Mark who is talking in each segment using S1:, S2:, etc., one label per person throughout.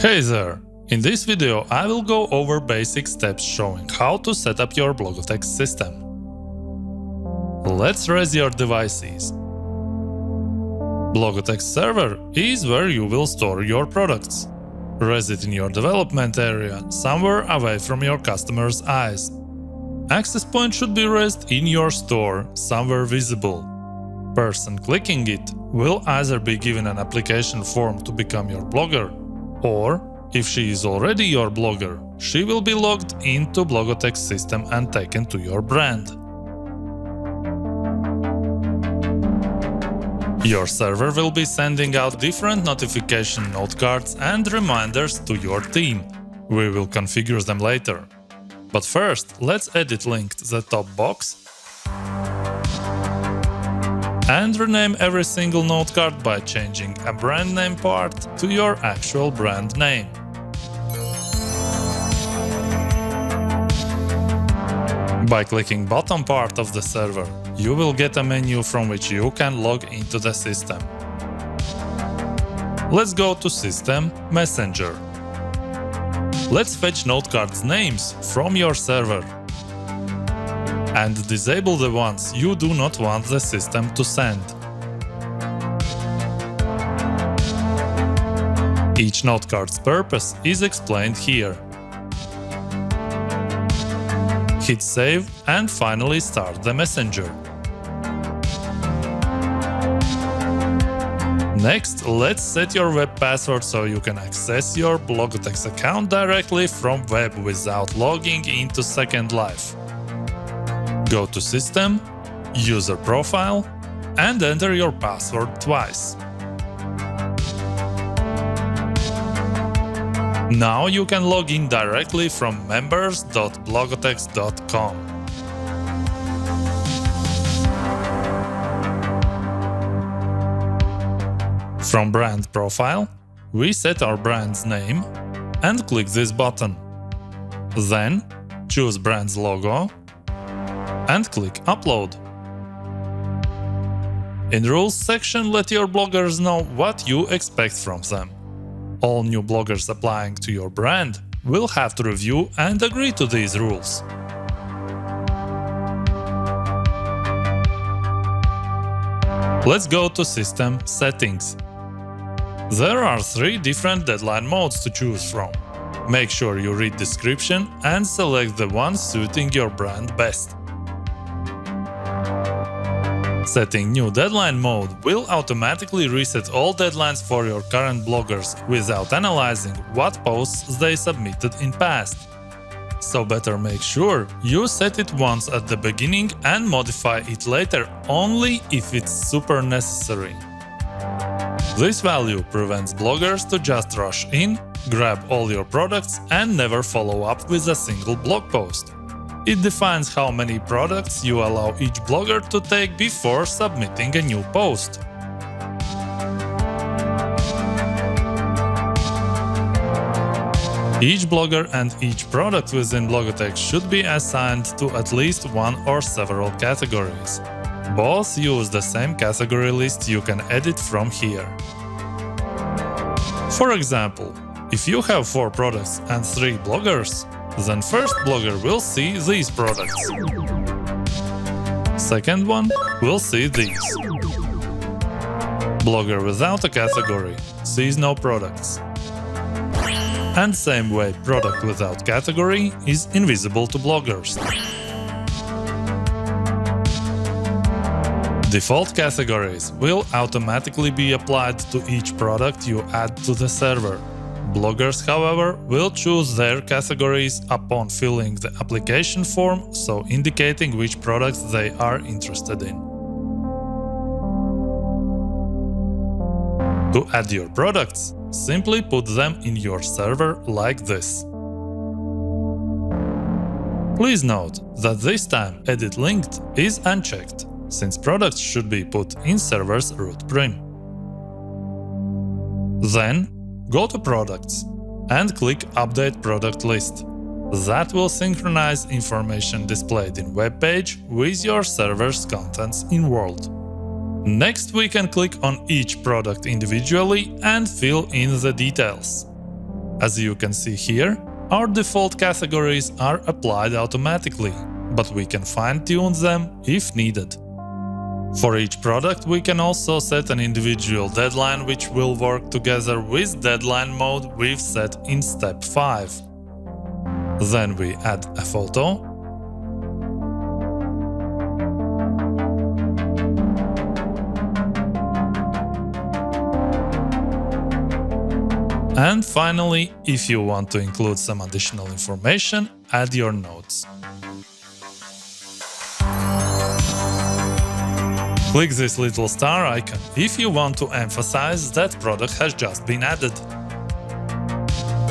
S1: Hey there! In this video I will go over basic steps showing how to set up your Blogotex system. Let's raise your devices. Blogotex server is where you will store your products. Raise it in your development area, somewhere away from your customers' eyes. Access point should be raised in your store, somewhere visible. Person clicking it will either be given an application form to become your blogger, or, if she is already your blogger, she will be logged into Blogotex system and taken to your brand. Your server will be sending out different notification notecards and reminders to your team. We will configure them later. But first, let's edit link the top box and rename every single notecard by changing a brand name part to your actual brand name. By clicking bottom part of the server, you will get a menu from which you can log into the system. Let's go to System, Messenger. Let's fetch notecards names from your server and disable the ones you do not want the system to send. Each notecard's purpose is explained here. Hit save and finally start the messenger. Next, let's set your web password so you can access your Blogotex account directly from web without logging into Second Life. Go to System, User Profile, and enter your password twice. Now you can log in directly from members.blogotex.com. From Brand Profile, we set our brand's name and click this button. Then choose brand's logo and click Upload. In Rules section, let your bloggers know what you expect from them. All new bloggers applying to your brand will have to review and agree to these rules. Let's go to System Settings. There are 3 different deadline modes to choose from. Make sure you read description and select the one suiting your brand best. Setting new deadline mode will automatically reset all deadlines for your current bloggers without analyzing what posts they submitted in past. So better make sure you set it once at the beginning and modify it later only if it's super necessary. This value prevents bloggers to just rush in, grab all your products and never follow up with a single blog post. It defines how many products you allow each blogger to take before submitting a new post. Each blogger and each product within Blogotex should be assigned to at least one or several categories. Both use the same category list you can edit from here. For example, if you have 4 products and 3 bloggers, then first blogger will see these products. Second one will see these. Blogger without a category sees no products. And same way, product without category is invisible to bloggers. Default categories will automatically be applied to each product you add to the server. Bloggers, however, will choose their categories upon filling the application form, so indicating which products they are interested in. To add your products, simply put them in your server like this. Please note that this time Edit Linked is unchecked, since products should be put in server's root prim. Then, go to Products and click Update Product List. That will synchronize information displayed in web page with your server's contents in World. Next, we can click on each product individually and fill in the details. As you can see here, our default categories are applied automatically, but we can fine-tune them if needed. For each product, we can also set an individual deadline which will work together with deadline mode we've set in step 5. Then we add a photo, and finally, if you want to include some additional information, add your notes. Click this little star icon if you want to emphasize that product has just been added.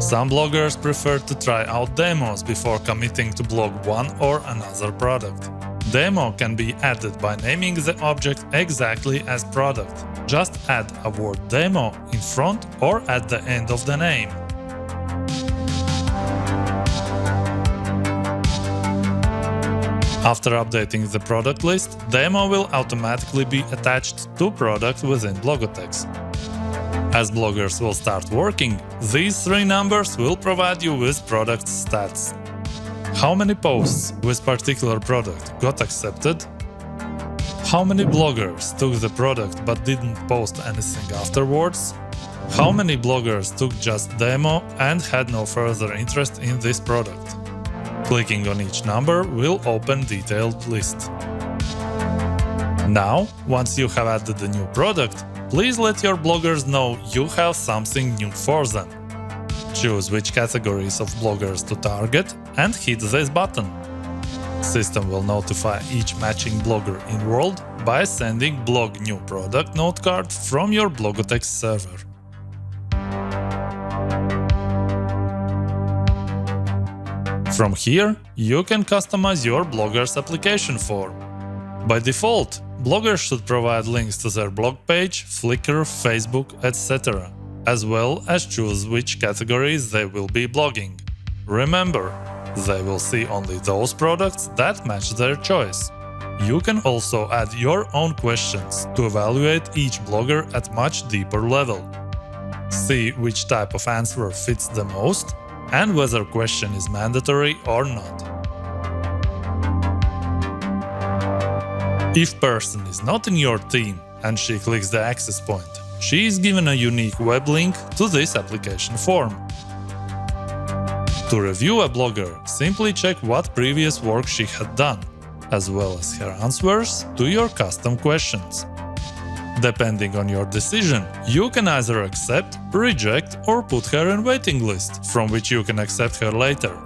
S1: Some bloggers prefer to try out demos before committing to blog one or another product. Demo can be added by naming the object exactly as product. Just add a word demo in front or at the end of the name. After updating the product list, demo will automatically be attached to product within Blogotex. As bloggers will start working, these 3 numbers will provide you with product stats. How many posts with particular product got accepted? How many bloggers took the product but didn't post anything afterwards? How many bloggers took just demo and had no further interest in this product? Clicking on each number will open detailed list. Now, once you have added the new product, please let your bloggers know you have something new for them. Choose which categories of bloggers to target and hit this button. System will notify each matching blogger in world by sending blog new product note card from your Blogotex server. From here, you can customize your blogger's application form. By default, bloggers should provide links to their blog page, Flickr, Facebook, etc., as well as choose which categories they will be blogging. Remember, they will see only those products that match their choice. You can also add your own questions to evaluate each blogger at much deeper level. See which type of answer fits the most and whether question is mandatory or not. If person is not in your team and she clicks the access point, she is given a unique web link to this application form. To review a blogger, simply check what previous work she had done, as well as her answers to your custom questions. Depending on your decision, you can either accept, reject, or put her in waiting list, from which you can accept her later.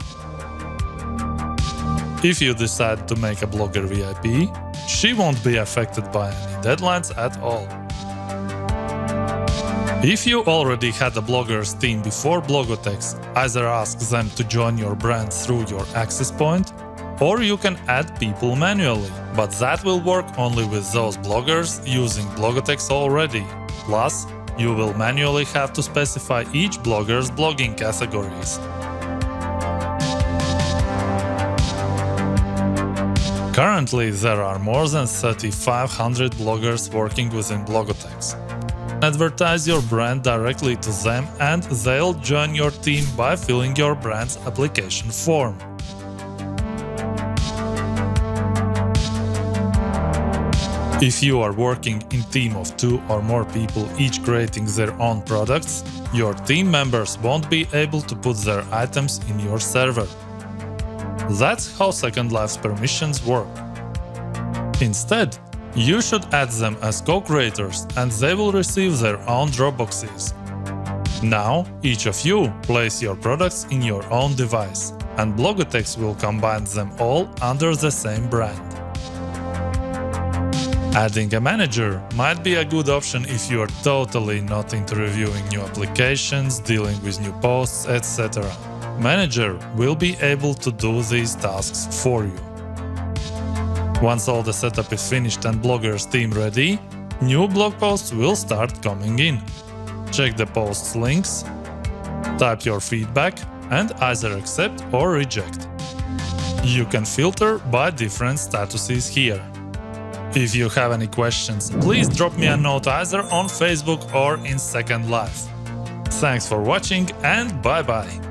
S1: If you decide to make a blogger VIP, she won't be affected by any deadlines at all. If you already had a bloggers team before Blogotex, either ask them to join your brand through your access point, or you can add people manually, but that will work only with those bloggers using Blogotex already. Plus, you will manually have to specify each blogger's blogging categories. Currently, there are more than 3,500 bloggers working within Blogotex. Advertise your brand directly to them and they'll join your team by filling your brand's application form. If you are working in a team of 2 or more people each creating their own products, your team members won't be able to put their items in your server. That's how Second Life's permissions work. Instead, you should add them as co-creators and they will receive their own Dropboxes. Now, each of you place your products in your own device, and Blogotex will combine them all under the same brand. Adding a manager might be a good option if you are totally not into reviewing new applications, dealing with new posts, etc. Manager will be able to do these tasks for you. Once all the setup is finished and Blogger's team ready, new blog posts will start coming in. Check the post's links, type your feedback, and either accept or reject. You can filter by different statuses here. If you have any questions, please drop me a note either on Facebook or in Second Life. Thanks for watching and bye bye!